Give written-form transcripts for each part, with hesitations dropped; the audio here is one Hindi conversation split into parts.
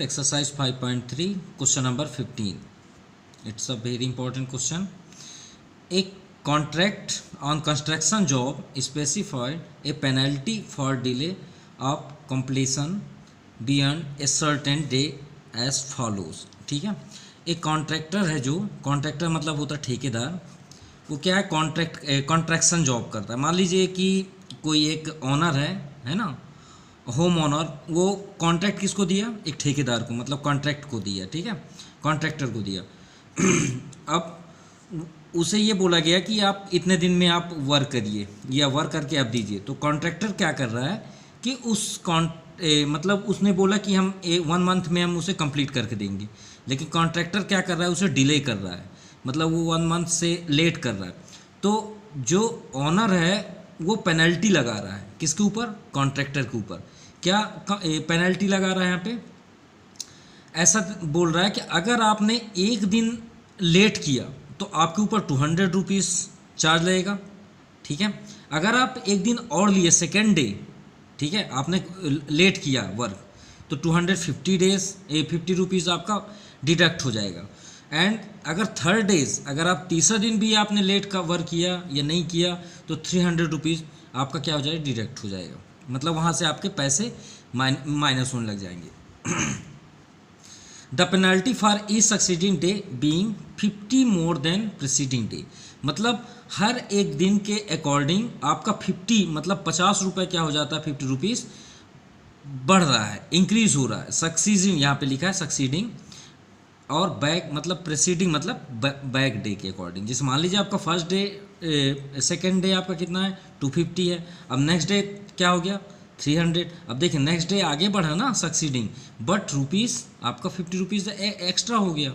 11th exercise 5.3 question number 15. It's a very important question. A contract on construction job specified a penalty for delay of completion beyond a certain day as follows. ठीक है, एक कॉन्ट्रैक्टर है, जो कॉन्ट्रैक्टर मतलब होता है ठेकेदार, वो क्या है कॉन्ट्रैक्शन जॉब करता है। मान लीजिए कि कोई एक ऑनर है ना, होम ऑनर, वो कॉन्ट्रैक्ट किसको दिया, एक ठेकेदार को, मतलब कॉन्ट्रैक्ट को दिया, ठीक है, कॉन्ट्रैक्टर को दिया। अब उसे ये बोला गया कि आप इतने दिन में आप वर्क करिए या वर्क करके आप दीजिए। तो कॉन्ट्रैक्टर क्या कर रहा है कि मतलब उसने बोला कि हम 1 मंथ में हम उसे कंप्लीट करके देंगे, लेकिन कॉन्ट्रैक्टर क्या कर रहा है, उसे डिले कर रहा है, मतलब वो 1 मंथ से लेट कर रहा है। तो जो ऑनर है वो पेनल्टी लगा रहा है किसके ऊपर, कॉन्ट्रैक्टर के ऊपर। क्या पेनल्टी लगा रहा है यहाँ पे, ऐसा बोल रहा है कि अगर आपने एक दिन लेट किया तो आपके ऊपर 200 रुपीज़ चार्ज लगेगा, ठीक है। अगर आप एक दिन और लिए, सेकेंड डे, ठीक है, आपने लेट किया वर्क, तो 250 रुपीज़ आपका डिडक्ट हो जाएगा। एंड अगर थर्ड डेज, अगर आप तीसरा दिन भी आपने लेट का वर्क किया या नहीं किया, तो 300 रुपीज़ आपका क्या हो जाएगा, डिडक्ट हो जाएगा। मतलब वहाँ से आपके पैसे माइनस होने लग जाएंगे। The penalty for each succeeding day being 50 more than preceding day, मतलब हर एक दिन के अकॉर्डिंग आपका 50 मतलब 50 रुपये क्या हो जाता है, 50 रुपीज़ बढ़ रहा है, इंक्रीज हो रहा है। सक्सीडिंग यहाँ पे लिखा है सक्सीडिंग, और बैक मतलब प्रीसीडिंग मतलब बैक डे के अकॉर्डिंग। जैसे मान लीजिए आपका फर्स्ट डे, सेकेंड डे आपका कितना है, 250 है, अब नेक्स्ट डे क्या हो गया, 300। अब देखिए नेक्स्ट डे आगे बढ़ा ना सक्सीडिंग, बट रुपीज़ आपका 50 रुपीज़ एक्स्ट्रा हो गया।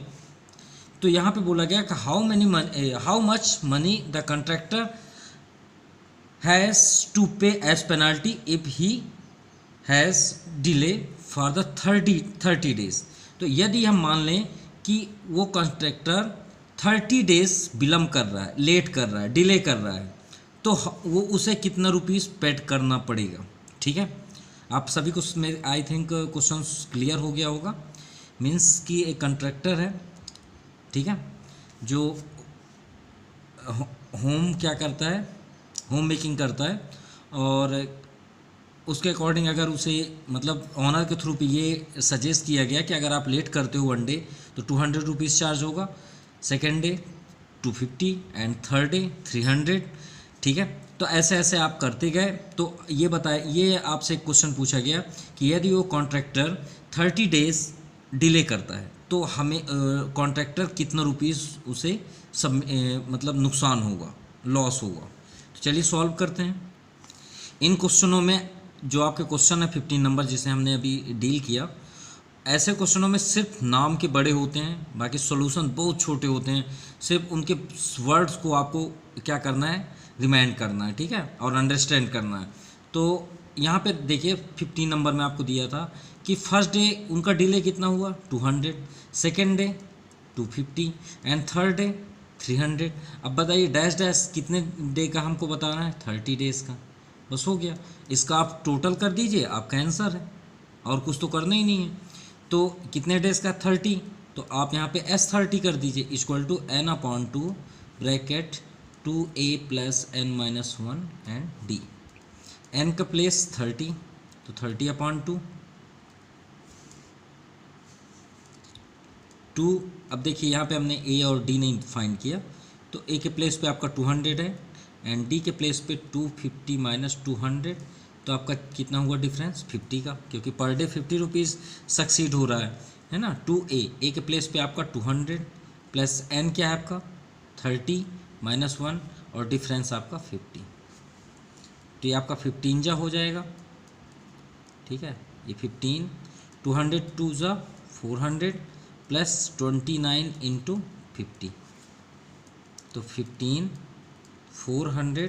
तो यहाँ पे बोला गया कि how much money the contractor has to pay as penalty if he has delay for the 30 days. तो यदि हम मान लें कि वो कॉन्ट्रैक्टर 30 डेज विलम्ब कर रहा है, लेट कर रहा है, डिले कर रहा है, तो वो उसे कितना रुपीज़ पेड करना पड़ेगा, ठीक है। आप सभी को आई थिंक क्वेश्चन क्लियर हो गया होगा। मीन्स कि एक कॉन्ट्रैक्टर है, ठीक है, जो होम क्या करता है, होम मेकिंग करता है, और उसके अकॉर्डिंग अगर उसे मतलब ऑनर के थ्रू पे ये सजेस्ट किया गया कि अगर आप लेट करते हो 1 डे तो 200 रुपीज़ चार्ज होगा, second day 250 and third day 300, ठीक है। तो ऐसे ऐसे आप करते गए। तो ये बताए, ये आपसे क्वेश्चन पूछा गया कि यदि वो कॉन्ट्रैक्टर 30 डेज डिले करता है तो हमें कॉन्ट्रैक्टर कितना रुपीज़ उसे सब मतलब नुकसान होगा, लॉस होगा। तो चलिए सॉल्व करते हैं। इन क्वेश्चनों में जो आपके क्वेश्चन है 15 नंबर जिसे हमने अभी डील किया, ऐसे क्वेश्चनों में सिर्फ नाम के बड़े होते हैं, बाकी सॉल्यूशन बहुत छोटे होते हैं। सिर्फ उनके वर्ड्स को आपको क्या करना है, रिमाइंड करना है, ठीक है, और अंडरस्टैंड करना है। तो यहाँ पे देखिए 15 नंबर में आपको दिया था कि फर्स्ट डे उनका डिले कितना हुआ 200, second day 250 and third day 300। अब बताइए डैश डैश कितने डे का हमको बताना है, 30 डेज़ का, बस हो गया। इसका आप टोटल कर दीजिए, आपका आंसर है, और कुछ तो करना ही नहीं है। तो कितने डेज का 30, तो आप यहाँ पे S30 कर दीजिए, equal to n/2 bracket 2a + n-1 and d। n का प्लेस 30, तो 30/2 2। अब देखिए यहाँ पे हमने a और d नहीं फाइंड किया, तो a के प्लेस पे आपका 200 है एंड डी के प्लेस पे 250 - 200, तो आपका कितना हुआ डिफरेंस 50 का, क्योंकि पर डे 50 रुपीज़ सक्सीड हो रहा है ना। 2a, ए के प्लेस पे आपका 200 प्लस n क्या है आपका 30 - 1 और डिफरेंस आपका 50, तो ये आपका 15 जा हो जाएगा, ठीक है। ये 15, 200 2 जा 400 प्लस 29 × 50, तो 15 400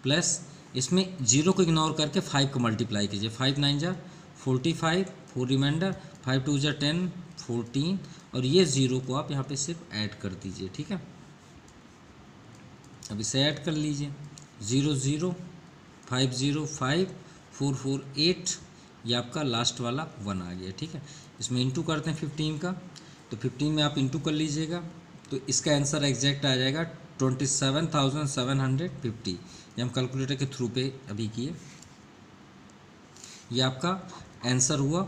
प्लस इसमें 0 को इग्नोर करके 5 को मल्टीप्लाई कीजिए, 5 9 जा 45, 4 रिमाइंडर, 5 2 जा 10 14, और ये 0 को आप यहाँ पे सिर्फ ऐड कर दीजिए, ठीक है। अब इसे ऐड कर लीजिए, 0 0 5 0 5 4 4 8 ये आपका लास्ट वाला 1 आ गया, ठीक है। इसमें इंटू करते हैं 15 का, तो 15 में आप इंटू कर लीजिएगा, तो इसका आंसर एग्जैक्ट आ जाएगा 27,750। ये हम कैलकुलेटर के थ्रू पे अभी किए। ये आपका आंसर हुआ।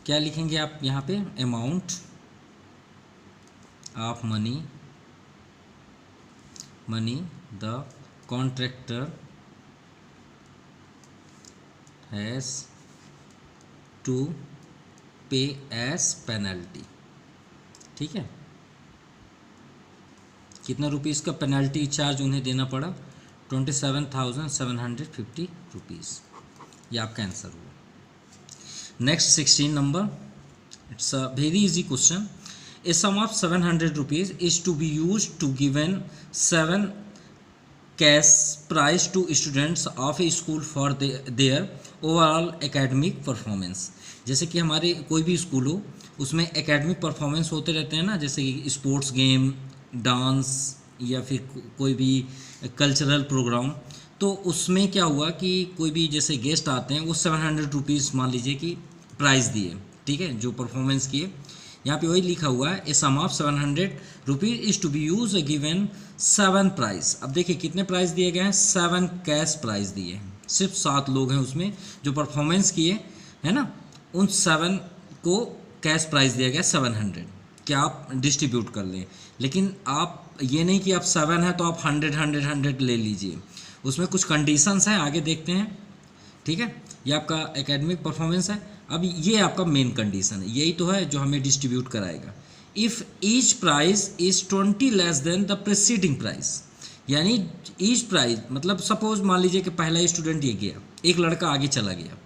क्या लिखेंगे आप यहाँ पे? Amount of money the contractor has to pay as penalty, ठीक है। कितना रुपीज़ का पेनल्टी चार्ज उन्हें देना पड़ा? 27,750 रुपीज़। ये आपका आंसर हुआ। Next 16 number, it's a very easy question. A sum of 700 rupees is to be used to given 7 cash prize to students of a school for their overall academic performance. जैसे कि हमारे कोई भी स्कूल हो, उसमें एकेडमिक परफॉर्मेंस होते रहते हैं ना, जैसे कि स्पोर्ट्स गेम, डांस या फिर कोई भी कल्चरल प्रोग्राम। तो उसमें क्या हुआ कि कोई भी जैसे गेस्ट आते हैं, वो 700 रुपीज़ मान लीजिए कि प्राइज़ दिए, ठीक है, जो परफॉर्मेंस किए। यहाँ पे वही लिखा हुआ है, a sum of 700 rupees is to be use given 7 prize. अब देखिए कितने प्राइज़ दिए गए हैं? 7 कैश प्राइज़ दिए हैं। सिर्फ 7 लोग हैं उसमें जो परफॉर्मेंस किए, है ना। उन 7 को कैश प्राइज़ दिया गया 700, क्या आप डिस्ट्रीब्यूट कर लें। लेकिन आप ये नहीं कि आप 7 है तो आप 100 ले लीजिए, उसमें कुछ कंडीशंस हैं, आगे देखते हैं, ठीक है। ये आपका एकेडमिक परफॉर्मेंस है। अब ये आपका मेन कंडीशन है, यही तो है जो हमें डिस्ट्रीब्यूट कराएगा। If each price is 20 less than the presiding price, यानी ईच प्राइस मतलब सपोज मान लीजिए कि पहला स्टूडेंट ये गया, एक लड़का आगे चला गया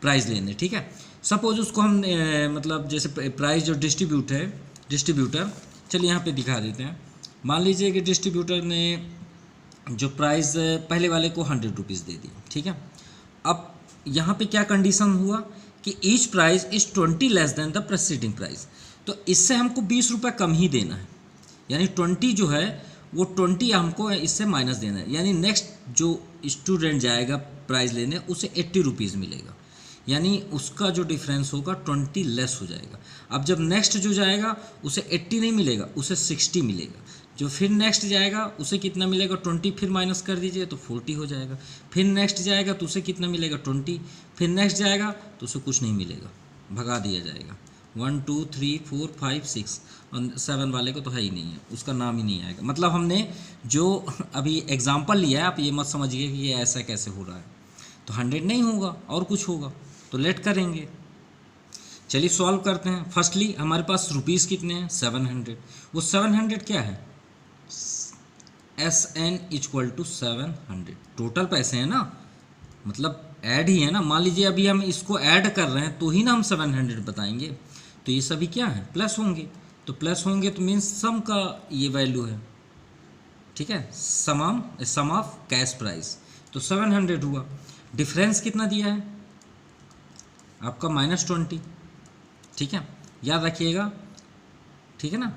प्राइज़ लेने, ठीक है। सपोज उसको हम मतलब जैसे प्राइस जो डिस्ट्रीब्यूटर चलिए यहाँ पे दिखा देते हैं। मान लीजिए कि डिस्ट्रीब्यूटर ने जो प्राइस पहले वाले को 100 रुपीज़ दे दी, ठीक है। अब यहाँ पे क्या कंडीशन हुआ कि each price is 20 less than the presiding price, तो इससे हमको 20 रुपये कम ही देना है, यानी 20 जो है वो 20 हमको इससे माइनस देना है, यानी नेक्स्ट जो स्टूडेंट जाएगा प्राइज़ लेने उसे 80 रुपीज़ मिलेगा, यानी उसका जो डिफरेंस होगा 20 लेस हो जाएगा। अब जब नेक्स्ट जो जाएगा उसे 80 नहीं मिलेगा, उसे 60 मिलेगा। जो फिर नेक्स्ट जाएगा उसे कितना मिलेगा? 20, फिर माइनस कर दीजिए तो 40 हो जाएगा। फिर नेक्स्ट जाएगा तो उसे कितना मिलेगा? 20। फिर नेक्स्ट जाएगा तो उसे कुछ नहीं मिलेगा, भगा दिया जाएगा। 1 2 3 4 5 6 और 7 वाले को तो है ही नहीं है, उसका नाम ही नहीं आएगा। मतलब हमने जो अभी एग्जाम्पल लिया है, आप ये मत समझिए कि ये ऐसा कैसे हो रहा है, तो 100 नहीं होगा और कुछ होगा, तो लेट करेंगे। चलिए सॉल्व करते हैं। फर्स्टली हमारे पास रुपीज़ कितने हैं? 700। वो 700 क्या है? SN = 700 टोटल पैसे हैं ना, मतलब ऐड ही है ना। मान लीजिए अभी हम इसको ऐड कर रहे हैं तो ही ना हम 700 बताएंगे, तो ये सभी क्या है? प्लस होंगे, तो प्लस होंगे तो मीन्स सम का ये वैल्यू है, ठीक है, सम ऑफ कैश प्राइस, तो 700 हुआ। डिफरेंस कितना दिया है आपका? -20, ठीक है, याद रखिएगा, ठीक है ना।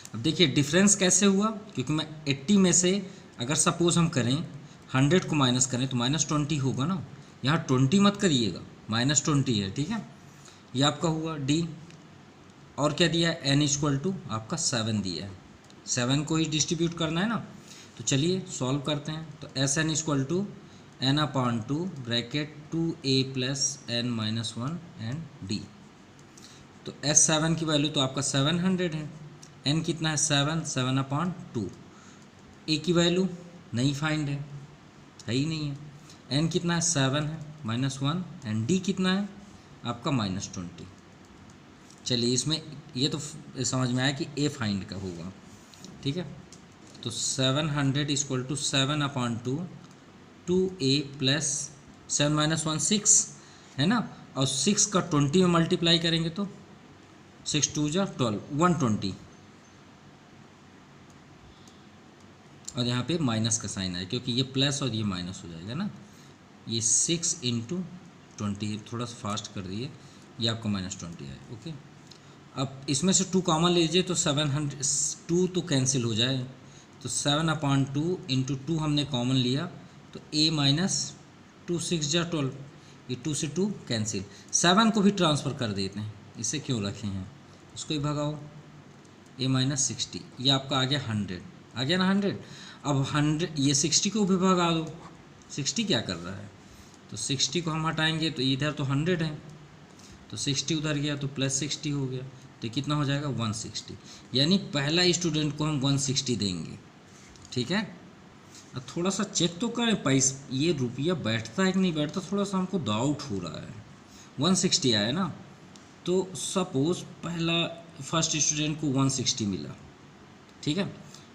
अब देखिए डिफरेंस कैसे हुआ, क्योंकि मैं 80 में से अगर सपोज हम करें 100 को माइनस करें तो -20 होगा ना। यहाँ 20 मत करिएगा, -20 है, ठीक है। ये आपका हुआ D। और क्या दिया है? N = आपका 7 दिया है, 7 को ही डिस्ट्रीब्यूट करना है ना। तो चलिए सॉल्व करते हैं। तो SN = n/2 bracket 2a + n - 1 and D। तो S7 की वैल्यू तो आपका 700 है। n कितना है? 7/2। a की वैल्यू नहीं फाइंड है ही नहीं है। n कितना है? 7 है, -1 एंड d कितना है आपका? -20। चलिए इसमें ये तो समझ में आया कि a फाइंड का होगा, ठीक है। तो 700 = 7/2 2a + 7 - 1 6 है ना, और 6 का 20 में मल्टीप्लाई करेंगे तो 6 2 = 12 120, और यहाँ पे माइनस का साइन है क्योंकि ये प्लस और ये माइनस हो जाएगा ना। ये 6 × 20, थोड़ा सा फास्ट कर दिए, ये आपका -20 है, ओके। अब इसमें से 2 कॉमन लीजिए तो 700, 2 तो कैंसिल हो जाए, तो 7/2 × 2 हमने कॉमन लिया तो a - 2 6 जा 12, ये 2 से 2 कैंसिल। 7 को भी ट्रांसफ़र कर देते हैं, इसे क्यों रखे हैं, उसको ही भगाओ, a माइनस 60, ये आपका आ गया 100, आ गया ना 100। अब 100 ये 60 को भी भगा दो, 60 क्या कर रहा है, तो 60 को हम हटाएंगे तो इधर तो 100 है, तो 60 उधर गया तो प्लस 60 हो गया, तो कितना हो जाएगा 160। यानी पहला स्टूडेंट को हम 160 देंगे, ठीक है। अब थोड़ा सा चेक तो करें पैसा, ये रुपया बैठता है कि नहीं बैठता, थोड़ा सा हमको डाउट हो रहा है। 160 आया ना, तो सपोज पहला फर्स्ट स्टूडेंट को 160 मिला, ठीक है।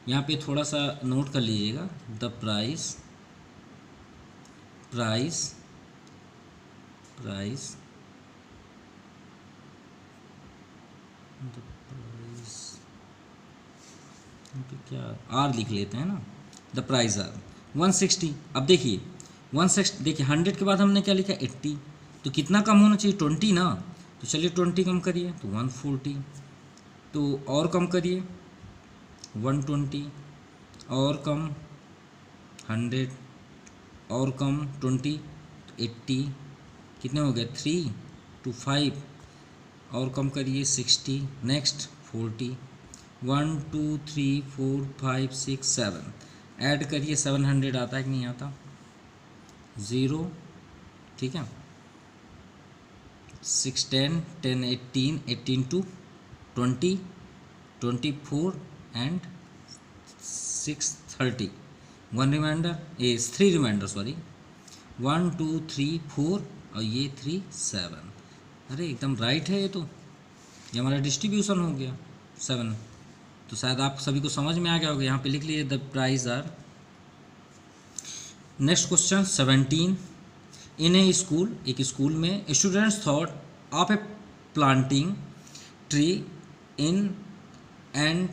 यहाँ पे थोड़ा सा नोट कर लीजिएगा, द प्राइस क्या आर लिख लेते हैं ना, द प्राइस आर 160। अब देखिए 160, देखिए 100 के बाद हमने क्या लिखा 80, तो कितना कम होना चाहिए 20 ना, तो चलिए 20 कम करिए तो 140, तो और कम करिए 120, और कम 100, और कम 20, 80, कितने हो गए 3 to 5, और कम करिए 60, नेक्स्ट 40, 1 2 3 4 5 6 7, ऐड करिए 700 आता है कि नहीं आता, 0, ठीक है। 6 10 10 18 18 to 20 24 and 6 30, 1 reminder, 3 reminder sorry, 1 2 3 4 और ये 3 7। अरे एकदम राइट है ये हमारा डिस्ट्रीब्यूशन हो गया 7। तो शायद आप सभी को समझ में आ गया होगा, यहाँ पे लिख लीजिए the price are. Next question 17, in a school, एक स्कूल में students thought of a planting tree in and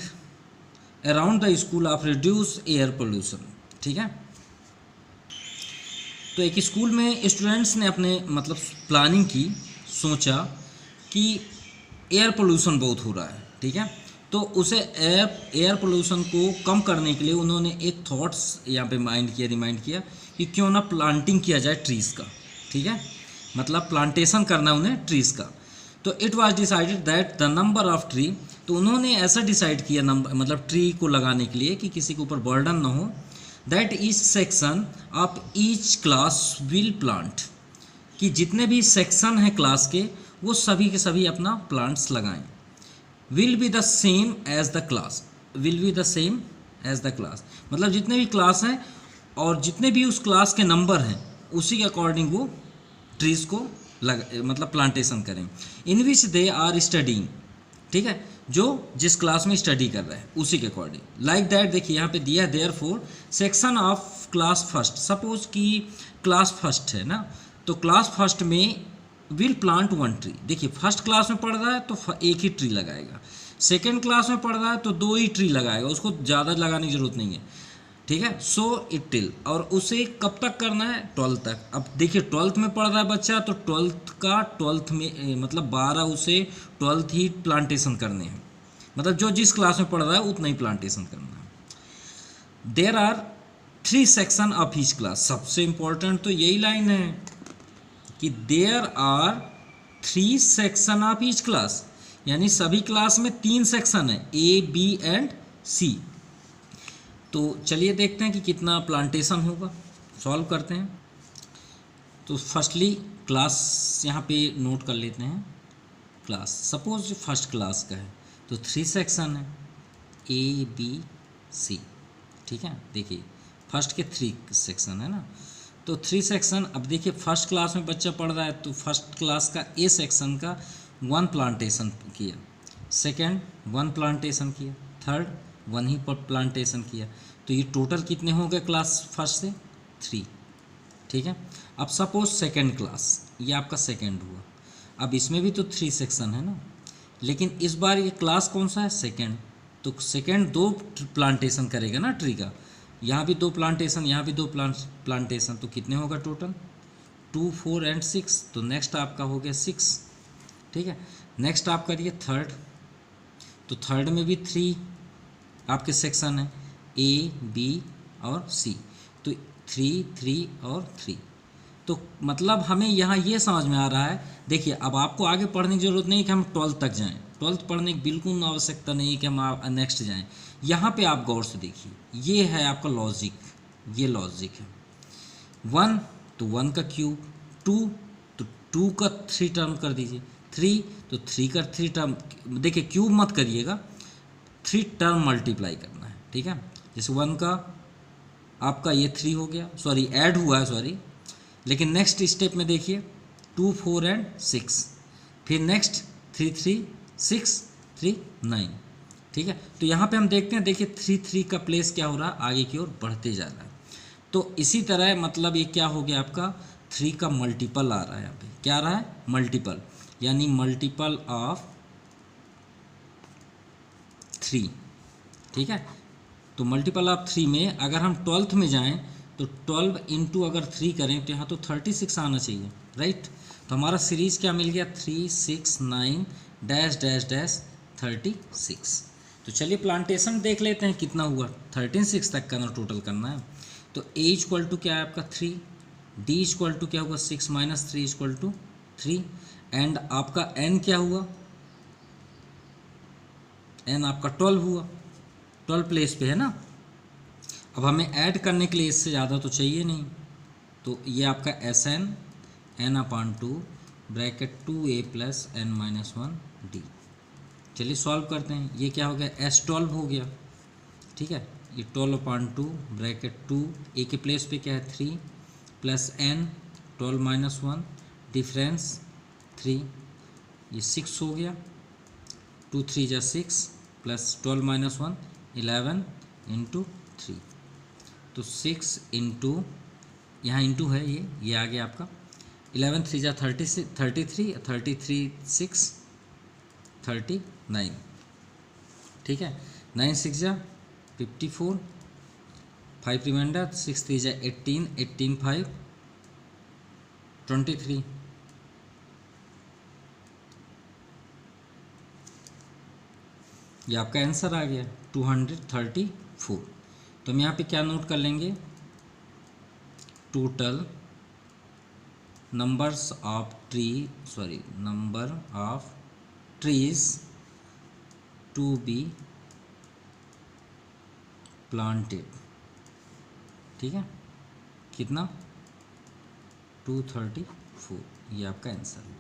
around the school of reduce air pollution, ठीक है। तो एक स्कूल में स्टूडेंट्स ने अपने मतलब प्लानिंग की, सोचा कि एयर पोल्यूशन बहुत हो रहा है, ठीक है। तो उसे एयर पोल्यूशन को कम करने के लिए उन्होंने एक थॉट्स यहाँ पे रिमाइंड किया कि क्यों ना प्लांटिंग किया जाए ट्रीज़ का, ठीक है, मतलब प्लांटेशन करना उन्हें ट्रीज़ का। तो it was decided that the number of tree, तो उन्होंने ऐसा डिसाइड किया नंबर मतलब ट्री को लगाने के लिए कि किसी के ऊपर बर्डन ना हो, that each section of each class will plant, कि जितने भी सेक्शन हैं क्लास के वो सभी के सभी अपना प्लांट्स लगाएं। Will be the same as the class, will be the same as the class, मतलब जितने भी क्लास हैं और जितने भी उस क्लास के नंबर हैं उसी के अकॉर्डिंग वो ट्रीज़ को मतलब प्लांटेशन करें। इन विच दे आर स्टडिंग, ठीक है, जो जिस क्लास में स्टडी कर रहा है उसी के अकॉर्डिंग। लाइक दैट, देखिए यहाँ पे दिया है therefore section of class first, suppose कि क्लास फर्स्ट है ना, तो क्लास फर्स्ट में विल प्लांट 1 ट्री। देखिए फर्स्ट क्लास में पढ़ रहा है तो एक ही ट्री लगाएगा, सेकेंड क्लास में पढ़ रहा है तो 2 ही ट्री लगाएगा, उसको ज़्यादा लगाने की जरूरत नहीं है, ठीक है। सो इट टिल, और उसे कब तक करना है 12th तक। अब देखिए 12th में पढ़ रहा है बच्चा, तो 12th में मतलब 12 उसे 12th ही प्लांटेशन करने हैं, मतलब जो जिस क्लास में पढ़ रहा है उतना ही प्लांटेशन करना है। There are 3 section of each class, सबसे इंपॉर्टेंट तो यही लाइन है कि there are 3 section of each class, यानी सभी क्लास में 3 सेक्शन है, ए बी एंड सी। तो चलिए देखते हैं कि कितना प्लांटेशन होगा, सॉल्व करते हैं। तो फर्स्टली क्लास यहाँ पे नोट कर लेते हैं, क्लास सपोज फर्स्ट क्लास का है तो 3 सेक्शन है, ए बी सी, ठीक है। देखिए फर्स्ट के 3 सेक्शन है ना, तो 3 सेक्शन। अब देखिए फर्स्ट क्लास में बच्चा पढ़ रहा है तो फर्स्ट क्लास का ए सेक्शन का 1 प्लांटेशन किया, सेकेंड 1 प्लांटेशन किया, थर्ड 1 ही प्लांटेशन किया, तो ये टोटल कितने हो गए क्लास फर्स्ट से 3, ठीक है। अब सपोज सेकेंड क्लास, ये आपका सेकेंड हुआ, अब इसमें भी तो 3 सेक्शन है ना, लेकिन इस बार ये क्लास कौन सा है सेकेंड, तो सेकेंड 2 प्लांटेशन करेगा ना ट्री का, यहाँ भी 2 प्लांटेशन, यहाँ भी 2 प्लांटेशन, तो कितने होगा टोटल 2 4 एंड 6, तो नेक्स्ट आपका हो गया 6, ठीक है। नेक्स्ट आप करिए थर्ड, तो थर्ड में भी 3 आपके सेक्शन है, ए बी और सी, तो 3 3 और 3, तो मतलब हमें यहाँ ये समझ में आ रहा है, देखिए अब आपको आगे पढ़ने की ज़रूरत नहीं कि हम 12th तक जाएं, 12th पढ़ने की बिल्कुल आवश्यकता नहीं है कि हम नेक्स्ट जाएं। यहाँ पे आप गौर से देखिए, ये है आपका लॉजिक, ये लॉजिक है। 1 तो 1 का क्यूब, 2 तो 2 का 3 टर्म कर दीजिए, 3 तो 3 का 3 टर्म, देखिए क्यूब मत करिएगा, 3 टर्म मल्टीप्लाई करना है, ठीक है। जैसे 1 का आपका ये 3 हो गया, सॉरी ऐड हुआ है, सॉरी, लेकिन नेक्स्ट स्टेप में देखिए 2 4 एंड 6, फिर नेक्स्ट 3 3 6 3 9, ठीक है। तो यहाँ पे हम देखते हैं, देखिए 3 3 का प्लेस क्या हो रहा है, आगे की ओर बढ़ते जा रहा है। तो इसी तरह मतलब ये क्या हो गया आपका 3 का मल्टीपल आ रहा है, यहाँ पे क्या आ रहा है, मल्टीपल, यानी मल्टीपल ऑफ 3, ठीक है। तो मल्टीपल ऑफ 3 में अगर हम 12th में जाएं तो 12 इंटू अगर 3 करें तो यहाँ तो 36 आना चाहिए, राइट। तो हमारा सीरीज क्या मिल गया, 3 6 9 डैश डैश डैश 36। तो चलिए प्लांटेशन देख लेते हैं कितना हुआ, 13 तक का ना टोटल करना है। तो a इक्वल टू क्या है आपका 3, d इक्वल टू क्या हुआ 6 माइनस 3 इक्वल टू 3, एंड आपका n क्या हुआ, n आपका 12 हुआ, 12 प्लेस पे है ना। अब हमें ऐड करने के लिए इससे ज़्यादा तो चाहिए नहीं, तो ये आपका Sn n/2 bracket 2a plus n minus 1 d। चलिए सॉल्व करते हैं, ये क्या हो गया S12 हो गया, ठीक है। ये 12/2 ब्रैकेट 2 a के प्लेस पे क्या है 3 प्लस n 12 माइनस 1 डिफरेंस 3, ये 6 हो गया, 2 3 जा 6 प्लस 12 माइनस 1 11 इंटू 3, तो 6 इंटू, यहाँ इंटू है, ये आ गया आपका 11 3 जा 33 33 6 39, ठीक है। 9 6 जा 54, 5 रिमाइंडर, 6 3 जा 18 18 5 23, ये आपका आंसर आ गया 234। तो हम यहाँ पे क्या नोट कर लेंगे, total numbers of number of trees to be planted, ठीक है, कितना 234, ये आपका आंसर है।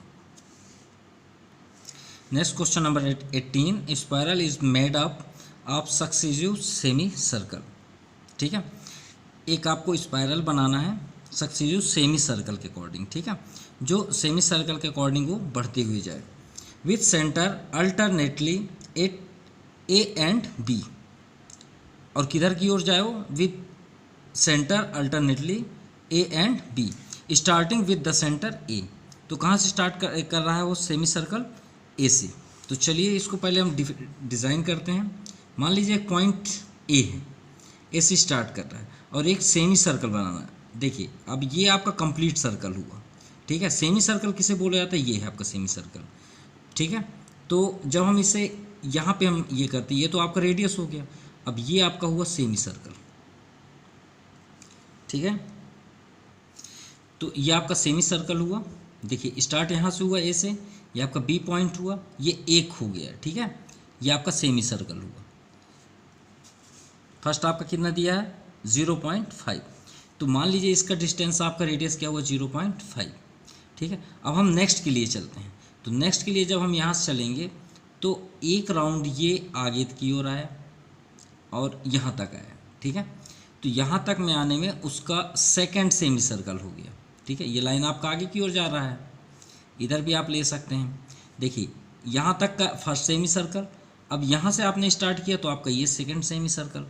Next question number 18, spiral is made up of successive semi circle, ठीक है। एक आपको स्पायरल बनाना है सक्सेसिव सेमी सर्कल के अकॉर्डिंग, ठीक है, जो सेमी सर्कल के अकॉर्डिंग वो बढ़ती हुई जाए, with centre alternately at A and B, और किधर की ओर जाए वो, with centre alternately A and B, starting with the centre A. तो कहाँ से स्टार्ट कर रहा है वो सेमी सर्कल, ए से। तो चलिए इसको पहले हम डिज़ाइन करते हैं। मान लीजिए एक पॉइंट ए है, ए से स्टार्ट कर रहा है और एक सेमी सर्कल बनाना है। देखिए अब ये आपका कंप्लीट सर्कल हुआ, ठीक है। सेमी सर्कल किसे बोला जाता है, ये है आपका सेमी सर्कल, ठीक है। तो जब हम इसे यहाँ पे हम ये करते हैं, ये तो आपका रेडियस हो गया, अब ये आपका हुआ सेमी सर्कल, ठीक है। तो ये आपका सेमी सर्कल हुआ, देखिए स्टार्ट यहाँ से हुआ ए से, ये आपका बी पॉइंट हुआ, ये एक हो गया, ठीक है। ये आपका सेमी सर्कल हुआ, फर्स्ट आपका कितना दिया है 0.5, तो मान लीजिए इसका डिस्टेंस आपका रेडियस क्या हुआ 0.5, ठीक है। अब हम नेक्स्ट के लिए चलते हैं। तो नेक्स्ट के लिए जब हम यहाँ से चलेंगे तो एक राउंड ये आगे की ओर आया और यहाँ तक आया, ठीक है। तो यहाँ तक में आने में उसका सेकंड सेमी सर्कल हो गया, ठीक है। ये लाइन आपका आगे की ओर जा रहा है, इधर भी आप ले सकते हैं। देखिए यहाँ तक का फर्स्ट सेमी सर्कल, अब यहाँ से आपने स्टार्ट किया तो आपका ये सेकंड सेमी सर्कल,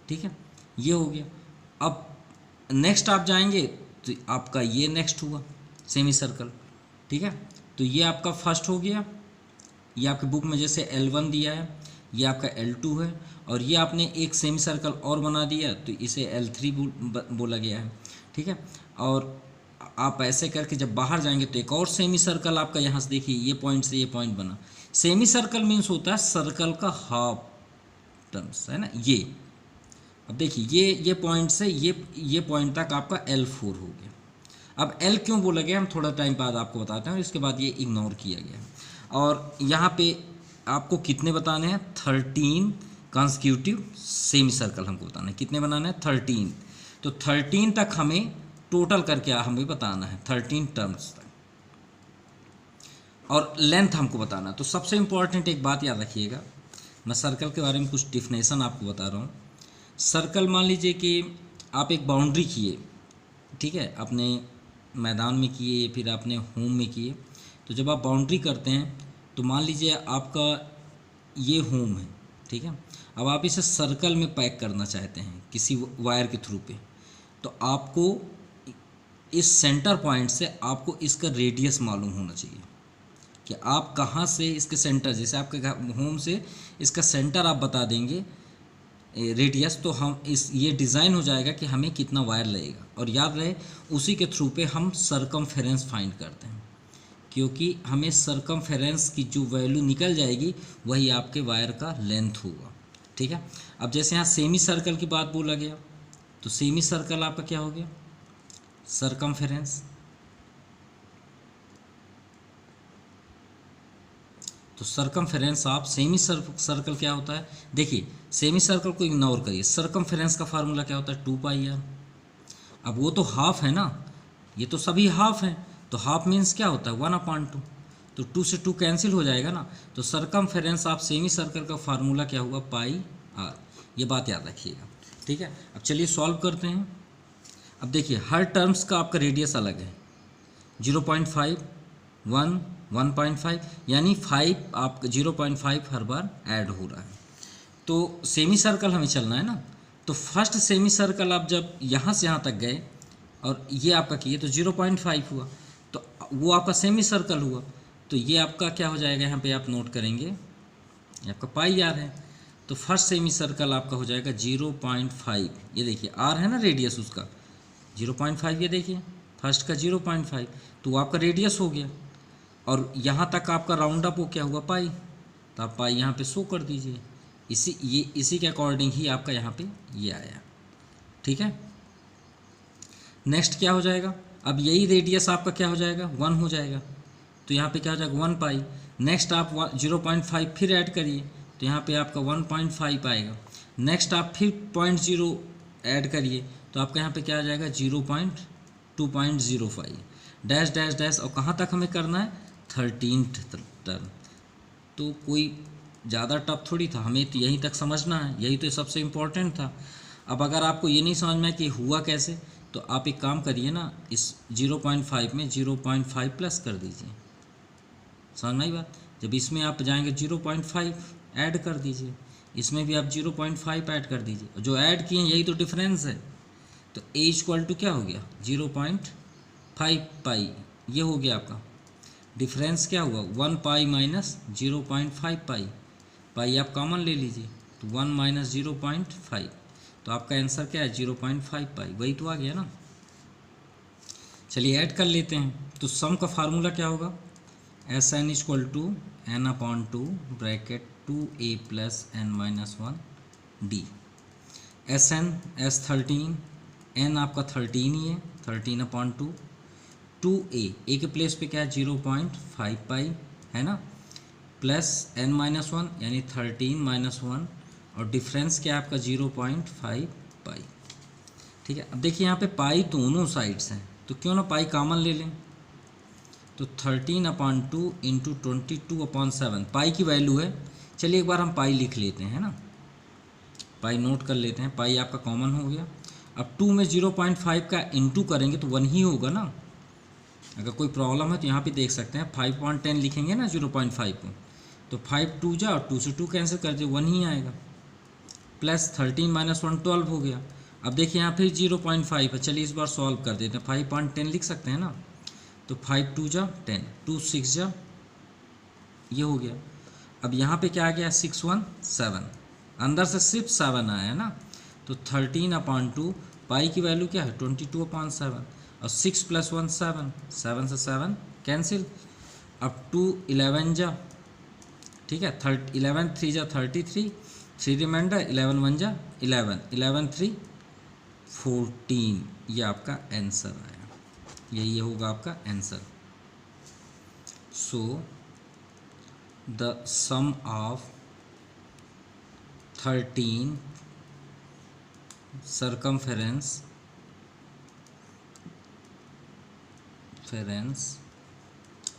ठीक है, ये हो गया। अब नेक्स्ट आप जाएंगे तो आपका ये नेक्स्ट हुआ सेमी सर्कल, ठीक है। तो ये आपका फर्स्ट हो गया, ये आपके बुक में जैसे L1 दिया है, ये आपका L2 है, और ये आपने एक सेमी सर्कल और बना दिया तो इसे L3 बोला गया है, ठीक है। और आप ऐसे करके जब बाहर जाएंगे तो एक और सेमी सर्कल आपका यहाँ से देखिए ये पॉइंट से ये पॉइंट बना। सेमी सर्कल मीन्स होता है सर्कल का हाफ टर्म्स, है ना। ये अब देखिए ये पॉइंट से ये पॉइंट तक आपका L4 हो गया। अब एल क्यों बोला गया हम थोड़ा टाइम बाद आपको बताते हैं, और इसके बाद ये इग्नोर किया गया। और यहाँ पे आपको कितने बताने हैं, 13 कंसेक्यूटिव सेमी सर्कल हमको बताना है। कितने बनाने हैं, 13। तो 13 तक हमें टोटल करके हमें बताना है, 13 टर्म्स तक, और लेंथ हमको बताना है। तो सबसे इम्पॉर्टेंट एक बात याद रखिएगा, मैं सर्कल के बारे में कुछ डिफिनेशन आपको बता रहा हूँ। सर्कल मान लीजिए कि आप एक बाउंड्री किए, ठीक है, अपने मैदान में किए, फिर अपने होम में किए। तो जब आप बाउंड्री करते हैं तो मान लीजिए आपका ये होम है, ठीक है, अब आप इसे सर्कल में पैक करना चाहते हैं किसी वायर के थ्रू पे, तो आपको इस सेंटर पॉइंट से आपको इसका रेडियस मालूम होना चाहिए कि आप कहाँ से इसके सेंटर, जैसे आपके होम से इसका सेंटर आप बता देंगे रेडियस, तो हम ये डिज़ाइन हो जाएगा कि हमें कितना वायर लगेगा। और याद रहे उसी के थ्रू पे हम सरकमफेरेंस फाइंड करते हैं, क्योंकि हमें सरकमफेरेंस की जो वैल्यू निकल जाएगी वही आपके वायर का लेंथ होगा, ठीक है। अब जैसे यहाँ सेमी सर्कल की बात बोला गया, तो सेमी सर्कल आपका क्या हो गया, सरकमफेरेंस। तो सरकमफेरेंस आप सेमी सर्कल क्या होता है, देखिए सेमी सर्कल को इग्नोर करिए, सरकमफेरेंस का फार्मूला क्या होता है, 2πr। अब वो तो हाफ है ना, ये तो सभी हाफ हैं, तो हाफ मीन्स क्या होता है, 1/2। तो 2 से 2 कैंसिल हो जाएगा ना, तो सरकमफेरेंस आप सेमी सर्कल का फार्मूला क्या हुआ, πr। ये बात याद रखिएगा, ठीक है। अब चलिए सॉल्व करते हैं। अब देखिए हर टर्म्स का आपका रेडियस अलग है, 0.5, 1, 1.5, यानी 5 आप 0.5 हर बार ऐड हो रहा है। तो सेमी सर्कल हमें चलना है ना, तो फर्स्ट सेमी सर्कल आप जब यहाँ से यहाँ तक गए और ये आपका किए तो 0.5 हुआ, तो वो आपका सेमी सर्कल हुआ। तो ये आपका क्या हो जाएगा, यहाँ पे आप नोट करेंगे, ये आपका πr है। तो फर्स्ट सेमी सर्कल आपका हो जाएगा 0.5, ये देखिए r है ना रेडियस उसका 0.5, ये देखिए फर्स्ट का 0.5, तो वो आपका रेडियस हो गया। और यहाँ तक आपका राउंड अप हो क्या हुआ, पाई, तो आप पाई यहाँ पे शो कर दीजिए। इसी के अकॉर्डिंग ही आपका यहाँ पे ये आया, ठीक है। नेक्स्ट क्या हो जाएगा, अब यही रेडियस आपका क्या हो जाएगा, 1 हो जाएगा, तो यहाँ पे क्या हो जाएगा 1 पाई। नेक्स्ट आप 0.5 फिर ऐड करिए, तो यहाँ पे आपका 1.5 आएगा। नेक्स्ट आप फिर 0.0 ऐड करिए, तो आपका यहाँ पे क्या आ जाएगा 0.205 डैश डैश डैश। और कहाँ तक हमें करना है, 13th टर्म। तो कोई ज़्यादा टफ थोड़ी था, हमें तो यहीं तक समझना है, यही तो सबसे इम्पोर्टेंट था। अब अगर आपको ये नहीं समझ में कि हुआ कैसे, तो आप एक काम करिए ना, इस 0.5 में 0.5 प्लस कर दीजिए, समझ में आई बात। जब इसमें आप जाएंगे 0.5 ऐड कर दीजिए, इसमें भी आप 0.5 ऐड कर दीजिए, जो ऐड किए यही तो डिफरेंस है। तो a इक्वल टू क्या हो गया, 0.5 पाई, ये हो गया आपका डिफरेंस। क्या हुआ, 1 पाई माइनस 0.5 पाई, पाई आप कॉमन ले लीजिए, तो 1 माइनस 0.5, तो आपका आंसर क्या है 0.5 पाई, वही तो आ गया ना। चलिए ऐड कर लेते हैं। तो सम का फार्मूला क्या होगा, SN equal to n/2 bracket 2a plus n-1 d। SN S13, n आपका 13 ही है, 13/2, 2a, a के प्लेस पे क्या है 0.5 पाई है ना, प्लस n-1 यानी 13-1, और डिफरेंस क्या है आपका 0.5 पाई, ठीक है। अब देखिए यहाँ पे पाई दोनों साइड्स हैं, तो क्यों ना पाई कॉमन ले लें। तो 13/2 इंटू 22/7 पाई की वैल्यू है। चलिए एक बार हम पाई लिख लेते हैं ना, पाई नोट कर लेते हैं, पाई आपका कॉमन हो गया। अब 2 में 0.5 का इंटू करेंगे तो 1 ही होगा ना। अगर कोई प्रॉब्लम है तो यहाँ पे देख सकते हैं 5.10 लिखेंगे ना 0.5 को, तो 5 2 जा और 2 से 2 कैंसिल कर दिए, 1 ही आएगा, प्लस 13-1 12 हो गया। अब देखिए यहाँ फिर 0.5 है, चलिए इस बार सॉल्व कर देते हैं, 5.10 लिख सकते हैं ना, तो 5 2 जा 10, 2 6 जा, ये हो गया। अब यहाँ पे क्या आ गया 6 1 7, अंदर से सिर्फ 7 आया है ना, तो 13/2 पाई की वैल्यू क्या है 22/7, और 6 + 1 7, 7 से 7 कैंसिल। अब 2 11 जा, ठीक है, 11 3 जा 33, 3 रिमाइंडर, 11 1 जा 11, 11 3 14, ये आपका आंसर आया, यही होगा आपका answer. So the sum of 13 circumference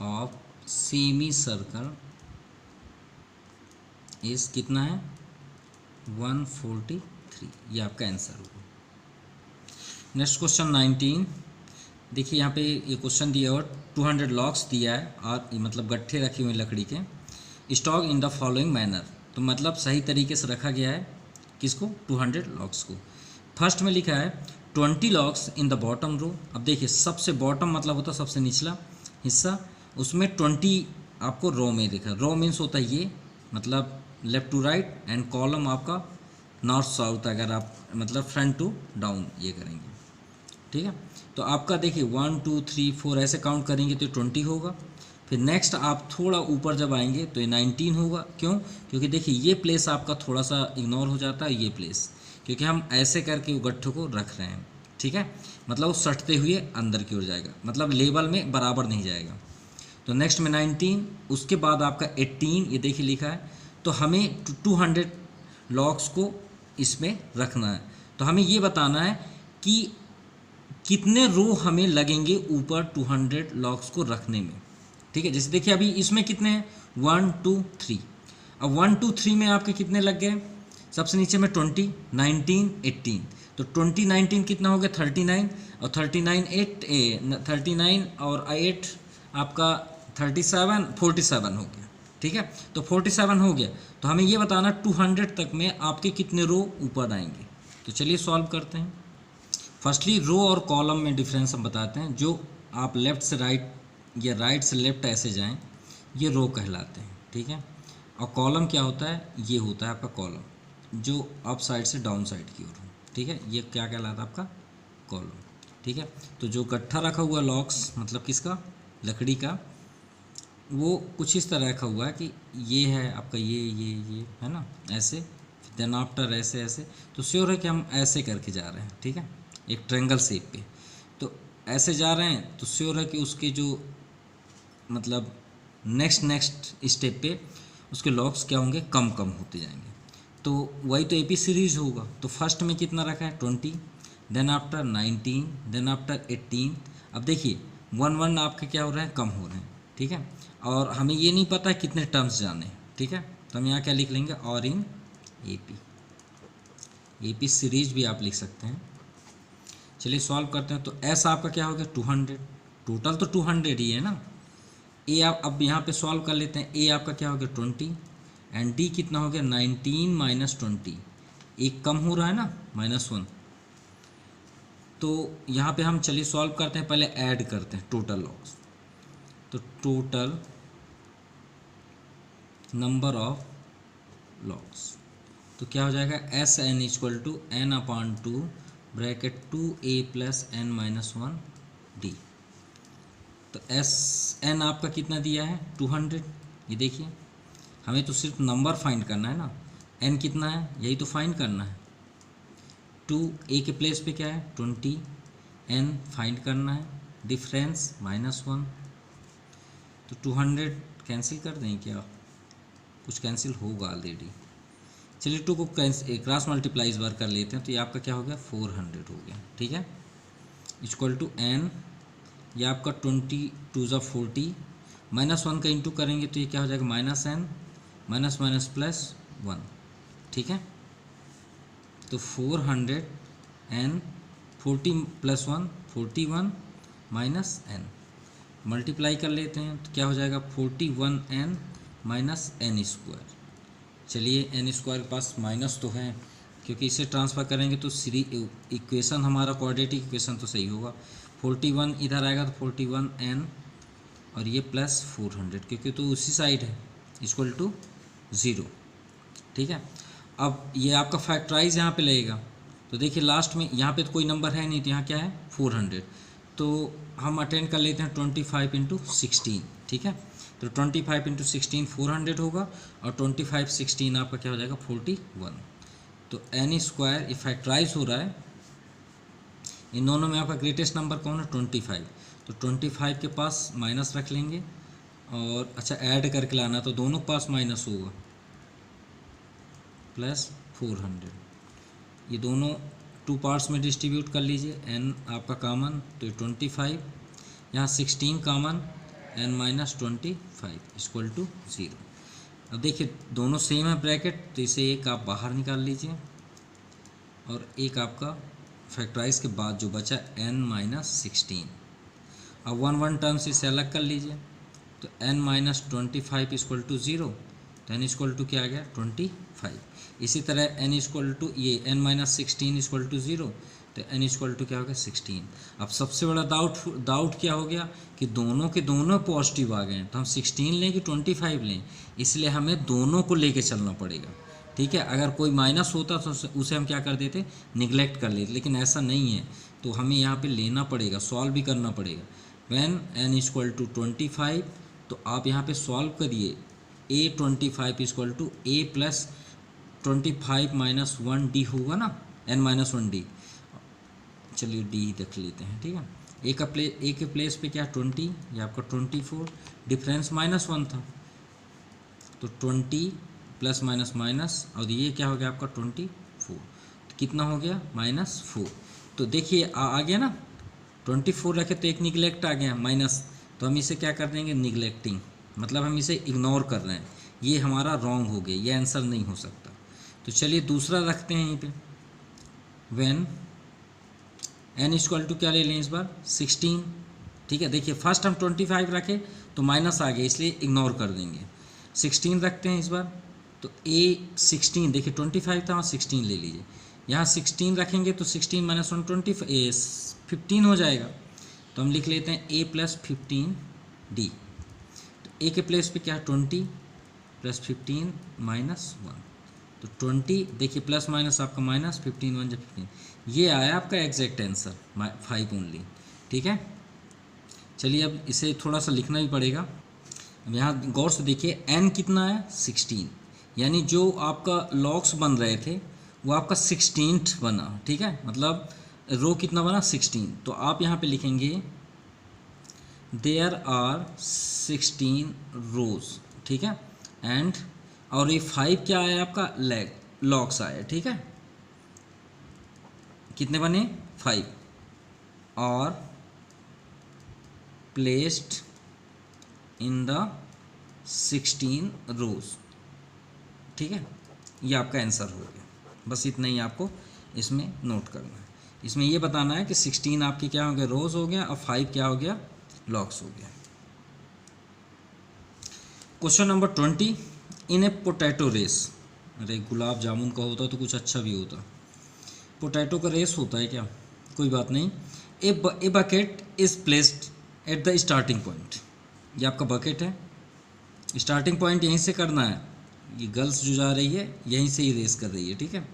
of semicircle इस कितना है 143, ये आपका आंसर होगा। नेक्स्ट क्वेश्चन 19, देखिए यहाँ पे ये क्वेश्चन दिया और 200 लॉक्स दिया है और मतलब गट्ठे रखे हुए लकड़ी के, stock in the following manner, तो मतलब सही तरीके से रखा गया है किसको 200 लॉक्स को। फर्स्ट में लिखा है 20 logs in the bottom row. अब देखिए सबसे बॉटम मतलब होता है सबसे निचला हिस्सा, उसमें 20 आपको रो में लिखा है। रो मीन्स होता है ये मतलब left to right and column आपका नॉर्थ साउथ, अगर आप मतलब फ्रंट टू डाउन ये करेंगे, ठीक है। तो आपका देखिए 1 2 3 4 ऐसे काउंट करेंगे तो 20 होगा। फिर नेक्स्ट आप थोड़ा ऊपर जब आएंगे तो ये 19 होगा। क्यों? क्योंकि देखिए ये प्लेस आपका थोड़ा सा इग्नोर हो जाता है, ये प्लेस, क्योंकि हम ऐसे करके वो गट्ठे को रख रहे हैं, ठीक है। मतलब वो सटते हुए अंदर की ओर जाएगा, मतलब लेवल में बराबर नहीं जाएगा। तो नेक्स्ट में 19, उसके बाद आपका 18, ये देखिए लिखा है। तो हमें 200 लॉक्स को इसमें रखना है। तो हमें ये बताना है कि कितने रो हमें लगेंगे ऊपर 200 लॉक्स को रखने में, ठीक है। जैसे देखिए अभी इसमें कितने हैं 1 2 3। अब 1 2 3 में आपके कितने लग गए, सबसे नीचे में 20 19 18, तो 20 19 कितना हो गया 39, और 39 और 8 आपका 37 47 हो गया, ठीक है। तो 47 हो गया, तो हमें ये बताना 200 तक में आपके कितने रो ऊपर आएंगे। तो चलिए सॉल्व करते हैं। फर्स्टली रो और कॉलम में डिफरेंस हम बताते हैं। जो आप लेफ़्ट से राइट या राइट से लेफ़्ट ऐसे जाएं, ये रो कहलाते हैं, ठीक है। और कॉलम क्या होता है, ये होता है आपका कॉलम जो अप साइड से डाउन साइड की ओर हो, ठीक है। ये क्या कहलाता है आपका कॉलम, ठीक है। तो जो गट्ठा रखा हुआ लॉक्स मतलब किसका, लकड़ी का, वो कुछ इस तरह रखा हुआ है कि ये है आपका ये है ना, ऐसे, देन आफ्टर ऐसे ऐसे। तो श्योर है कि हम ऐसे करके जा रहे हैं, ठीक है, एक ट्रायंगल शेप पे। तो ऐसे जा रहे हैं तो श्योर है कि उसके जो मतलब नेक्स्ट स्टेप पे उसके लॉक्स क्या होंगे, कम कम होते जाएंगे। तो वही तो एपी सीरीज होगा। तो फर्स्ट में कितना रखा है 20, देन आफ्टर 19, देन आफ्टर 18। अब देखिए 1 1 आपके क्या हो रहे हैं, कम हो रहे हैं, ठीक है। और हमें ये नहीं पता कितने टर्म्स जाने, ठीक है। तो हम यहाँ क्या लिख लेंगे, और इन एपी सीरीज भी आप लिख सकते हैं। चलिए सॉल्व करते हैं। तो एस आपका क्या हो गया 200, टोटल तो 200 ही है ना। ए आप अब यहाँ पे सॉल्व कर लेते हैं। ए आपका क्या हो गया 20 एंड डी कितना हो गया 19 माइनस 20, एक कम हो रहा है ना -1। तो यहाँ पे हम चलिए सॉल्व करते हैं, पहले ऐड करते हैं टोटल लॉक्स। तो टोटल नंबर ऑफ लॉक्स तो क्या हो जाएगा S N equal to N upon 2 bracket 2a plus n minus 1 D. तो एस एन आपका कितना दिया है 200, ये देखिए हमें तो सिर्फ नंबर फाइंड करना है ना, n कितना है यही तो फाइंड करना है। 2a के प्लेस पे क्या है 20, n फाइंड करना है, डिफरेंस -1। तो 200 कैंसिल कर दें क्या, कुछ कैंसिल होगा ऑलरेडी। चलिए 2 को क्रॉस मल्टीप्लाई इस बार कर लेते हैं। तो ये आपका क्या हो गया 400 हो गया, ठीक है, इक्वल टू n, ये आपका 20 2 ज़ा 40, -1 का इंटू करेंगे तो ये क्या हो जाएगा -n माइनस माइनस प्लस 1, ठीक है। तो 400 n 40 plus 1 41 minus n, multiply कर लेते हैं तो क्या हो जाएगा 41n माइनस n स्क्वायर। चलिए n स्क्वायर के पास माइनस तो है, क्योंकि इसे ट्रांसफ़र करेंगे तो इक्वेशन हमारा क्वाड्रेटिक इक्वेशन तो सही होगा। 41 इधर आएगा तो 41n और ये प्लस 400, क्योंकि तो उसी साइड है, इक्वल टू 0, ठीक है। अब ये आपका फैक्टराइज यहाँ पे लगेगा। तो देखिए लास्ट में यहाँ पे तो कोई नंबर है नहीं, तो यहाँ क्या है 400। तो हम अटेंड कर लेते हैं 25 इंटू 16, ठीक है। तो 25 इंटू 16 400 होगा, और 25 16 आपका क्या हो जाएगा 41। तो n स्क्वायर ये फैक्टराइज हो रहा है, इन दोनों में आपका ग्रेटेस्ट नंबर कौन है 25। तो 25 के पास माइनस रख लेंगे और अच्छा ऐड करके लाना, तो दोनों के पास माइनस होगा प्लस 400। ये दोनों टू पार्ट्स में डिस्ट्रीब्यूट कर लीजिए, n आपका कॉमन तो 25, यहाँ 16 common, n minus 25 equal to 0। अब देखिए दोनों सेम है ब्रैकेट, तो इसे एक आप बाहर निकाल लीजिए और एक आपका फैक्टराइज के बाद जो बचा n माइनस 16। अब 1 टर्म से इसे अलग कर लीजिए, तो n माइनस 25 इक्वल टू 0, तो n इक्वल टू क्या आ गया 25। इसी तरह n इक्वल टू ये n माइनस 16 इक्वल टू 0, तो n इक्वल टू क्या हो गया 16। अब सबसे बड़ा डाउट क्या हो गया कि दोनों के दोनों पॉजिटिव आ गए हैं, तो हम 16 लें कि 25 लें, इसलिए हमें दोनों को लेके चलना पड़ेगा। ठीक है, अगर कोई माइनस होता तो उसे हम क्या कर देते, निगलेक्ट कर लेते, लेकिन ऐसा नहीं है, तो हमें यहाँ पे लेना पड़ेगा, सॉल्व भी करना पड़ेगा। व्हेन n इक्वल टू 25, तो आप यहाँ पे सॉल्व करिए, a 25 equal to a plus 25 minus 1d होगा ना, n माइनस 1d। चलिए d देख लेते हैं। ठीक है, a के प्लेस पे क्या 20, ये आपका 24, डिफरेंस -1 था, तो 20 प्लस माइनस माइनस, और ये क्या हो गया आपका 24, तो कितना हो गया -4। तो देखिए आ गया ना, 24 रखे तो एक निगलेक्ट आ गया माइनस, तो हम इसे क्या कर देंगे निगलेक्टिंग, मतलब हम इसे इग्नोर कर रहे हैं, ये हमारा रॉन्ग हो गया, ये आंसर नहीं हो सकता। तो चलिए दूसरा रखते हैं यहीं पे, व्हेन n इक्वल टू क्या ले लें इस बार 16। ठीक है, देखिए फर्स्ट हम 25 रखे तो माइनस आ गया, इसलिए इग्नोर कर देंगे। 16 रखते हैं इस बार, तो a 16, देखिए 25 था वहाँ 16 ले लीजिए, यहाँ 16 रखेंगे तो 16 माइनस 1 15 हो जाएगा, तो हम लिख लेते हैं a प्लस 15d। तो a के प्लेस पे क्या 20 प्लस 15 माइनस 1, तो 20, देखिए प्लस माइनस आपका माइनस, 15 1 15, ये आया आपका एग्जैक्ट आंसर 5 ओनली। ठीक है, चलिए अब इसे थोड़ा सा लिखना भी पड़ेगा। अब यहाँ गौर से देखिए n कितना है 16, यानी जो आपका लॉग्स बन रहे थे वो आपका 16th बना। ठीक है, मतलब रो कितना बना 16, तो आप यहाँ पे लिखेंगे देयर आर 16 रोज। ठीक है, एंड और ये 5 क्या आया आपका लॉग्स आया। ठीक है, कितने बने 5, और प्लेस्ड इन द 16 रोज। ठीक है, ये आपका आंसर हो गया, बस इतना ही आपको इसमें नोट करना है। इसमें ये बताना है कि 16 आपके क्या हो गया रोज हो गया, और 5 क्या हो गया लॉग्स हो गया। Question number 20, in a potato race. अरे गुलाब जामुन का होता तो कुछ अच्छा भी होता, पोटैटो का रेस होता है क्या, कोई बात नहीं। A bucket is placed at the starting point, ये आपका बकेट है, स्टार्टिंग पॉइंट यहीं से करना है, ये गर्ल्स जो जा रही है यहीं से ही रेस कर रही है। ठीक है,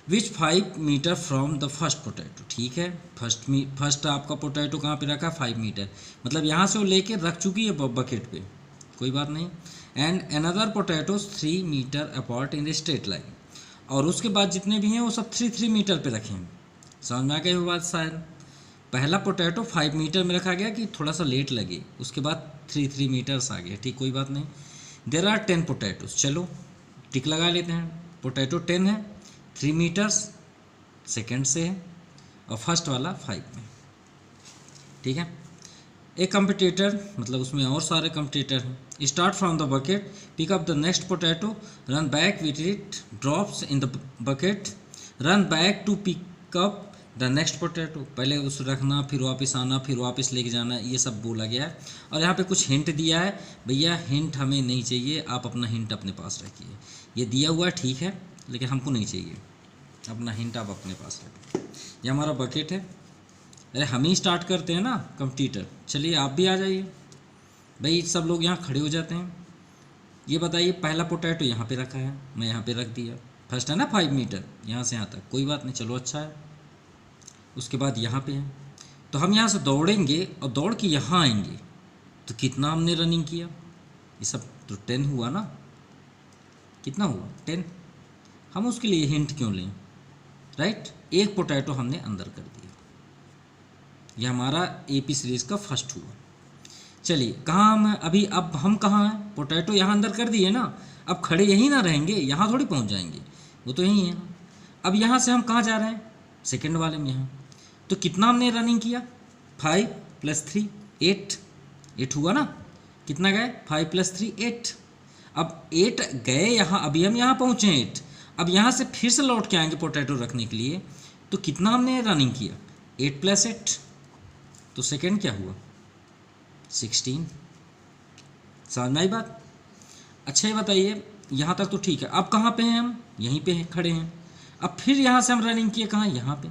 which 5 metre from the first potato. ठीक है, फर्स्ट आपका पोटैटो कहाँ पे रखा 5 मीटर, मतलब यहाँ से वो लेके रख चुकी है बकेट पे, कोई बात नहीं। And another potatoes 3 metre apart in the straight line, और उसके बाद जितने भी हैं वो सब 3 मीटर पे रखे हैं। समझ में आ गई वो बात शायद। पहला पोटैटो 5 मीटर में रखा गया कि थोड़ा सा लेट लगे, उसके बाद 3 मीटर्स आ गए। ठीक, कोई बात नहीं। देर आर 10 पोटैटोज, चलो टिक लगा लेते हैं, पोटैटो 10 है, 3 मीटर्स सेकेंड से है, और फर्स्ट वाला 5 में। ठीक है, एक कंपटीटर, मतलब उसमें और सारे कंपटीटर हैं। Start from the bucket, pick up the next potato, run back with it, drops in the bucket, run back to pick up the next potato. पहले उस रखना, फिर वापस आना, फिर वापस लेके जाना, ये सब बोला गया है। और यहाँ पे कुछ हिंट दिया है, भैया हिंट हमें नहीं चाहिए, आप अपना हिंट अपने पास रखिए। ये दिया हुआ ठीक है, लेकिन हमको नहीं चाहिए, अपना हिंट आप अपने पास रखिए। ये हमारा बकेट है, अरे हम ही स्टार्ट करते हैं ना कंप्यूटर। चलिए आप भी आ जाइए भाई, सब लोग यहाँ खड़े हो जाते हैं। ये बताइए पहला पोटैटो यहाँ पे रखा है, मैं यहाँ पे रख दिया, फर्स्ट है ना 5 मीटर यहाँ से यहाँ तक, कोई बात नहीं, चलो अच्छा है। उसके बाद यहाँ पे है, तो हम यहाँ से दौड़ेंगे और दौड़ के यहाँ आएंगे, तो कितना हमने रनिंग किया, ये सब तो 10 हुआ ना, कितना हुआ 10। हम उसके लिए हिंट क्यों लें, राइट। एक पोटैटो हमने अंदर कर दिया, ये हमारा AP सीरीज़ का फर्स्ट हुआ। चलिए कहाँ हम अभी, अब हम कहाँ हैं, पोटैटो यहाँ अंदर कर दिए ना, अब खड़े यहीं ना रहेंगे, यहाँ थोड़ी पहुँच जाएंगे, वो तो यहीं है ना। अब यहाँ से हम कहाँ जा रहे हैं, सेकंड वाले में यहाँ। तो कितना हमने रनिंग किया, 5 + 3 8, 8 हुआ ना, कितना गए 5 + 3 8। अब 8 गए यहाँ, अभी हम यहाँ पहुँचे 8, अब यहाँ से फिर से लौट के आएंगे पोटैटो रखने के लिए, तो कितना हमने रनिंग किया 8 + 8, तो सेकेंड क्या हुआ 16। समझ में आई बात। अच्छा ये बताइए, यहाँ तक तो ठीक है, अब कहाँ पे हैं हम, यहीं पे हैं, खड़े हैं। अब फिर यहाँ से हम रनिंग किए कहाँ, यहाँ पे।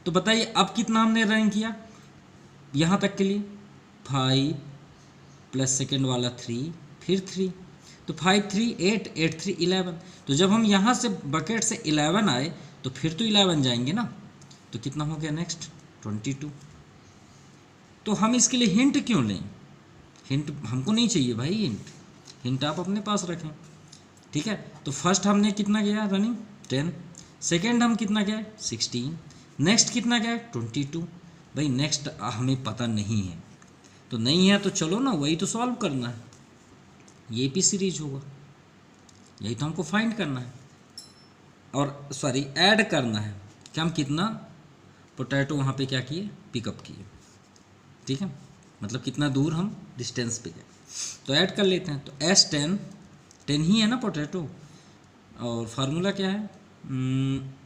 तो बताइए अब कितना हमने रनिंग किया यहाँ तक के लिए, 5 प्लस सेकेंड वाला 3 फिर 3, तो 5 3 8 8 3 11। तो जब हम यहाँ से बकेट से 11 आए तो फिर तो 11 जाएंगे ना, तो कितना हो गया नेक्स्ट 22। तो हम इसके लिए हिंट क्यों लें, हिंट हमको नहीं चाहिए भाई, हिंट आप अपने पास रखें, ठीक है। तो फर्स्ट हमने कितना किया रनिंग 10, सेकेंड हम कितना गया 16, नेक्स्ट कितना गया 22। भाई नेक्स्ट हमें पता नहीं है, तो नहीं है तो चलो ना वही तो सॉल्व करना है, ये भी सीरीज होगा, यही तो हमको फाइंड करना है, और सॉरी ऐड करना है कि हम कितना पोटैटो वहाँ पे क्या किए पिकअप किए, ठीक है, मतलब कितना दूर हम डिस्टेंस पे गए। तो ऐड कर लेते हैं, तो S10 10 ही है ना पोटैटो, और फार्मूला क्या है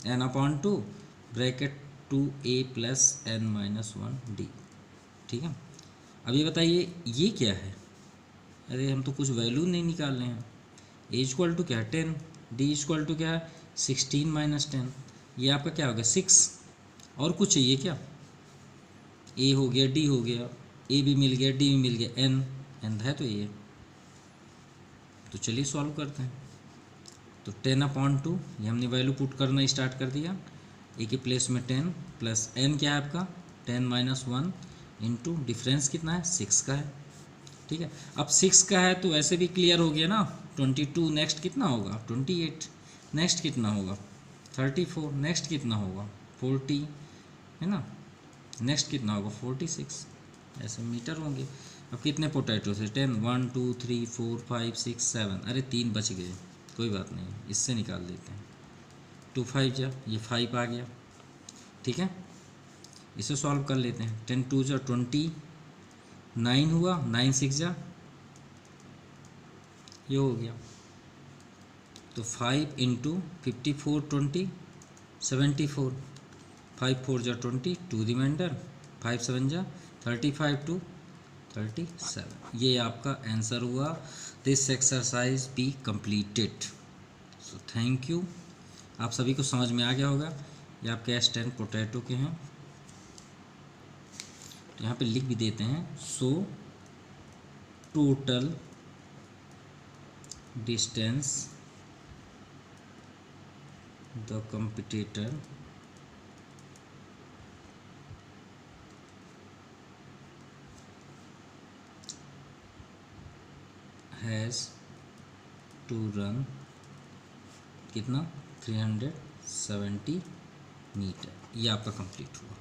n/2 bracket 2a + n - 1d, ठीक है। अब ये बताइए ये क्या है, अरे हम तो कुछ वैल्यू नहीं निकाल रहे हैं। a = क्या है 10, d = क्या है 16 - 10, ये आपका क्या हो गया 6, और कुछ चाहिए क्या, a हो गया d हो गया, a भी मिल गया d भी मिल गया, n है तो ये, तो चलिए सॉल्व करते हैं। तो 10/2 ये हमने वैल्यू पुट करना स्टार्ट कर दिया, a के प्लेस में 10 प्लस n क्या है आपका 10 - 1 इंटू डिफरेंस कितना है 6 का है, ठीक है। अब 6 का है तो ऐसे भी क्लियर हो गया ना, 22 नेक्स्ट कितना होगा 28, नेक्स्ट कितना होगा 34, नेक्स्ट कितना होगा 40 है ना, नेक्स्ट कितना होगा 46, ऐसे मीटर होंगे। अब कितने पोटैटो थे 10, 1 2 3 4 5 6 7, अरे 3 बच गए, कोई बात नहीं इससे निकाल देते हैं, 2 5 जा, ये 5 आ गया, ठीक है। इसे सॉल्व कर लेते हैं, 10 2 जा 20, 9 हुआ, 9 6 जा, ये हो गया। तो 5 × 54 20 74, 5 4 जा 20, 2 रिमाइंडर, 5 7 जा 35 2 37, ये आपका आंसर हुआ। This exercise be completed. So thank you, आप सभी को समझ में आ गया होगा। ये आपके S10 पोटैटो के हैं, तो यहाँ पे लिख भी देते हैं। So total distance the competitor has to run कितना 370 मीटर, ये आपका कंप्लीट हुआ।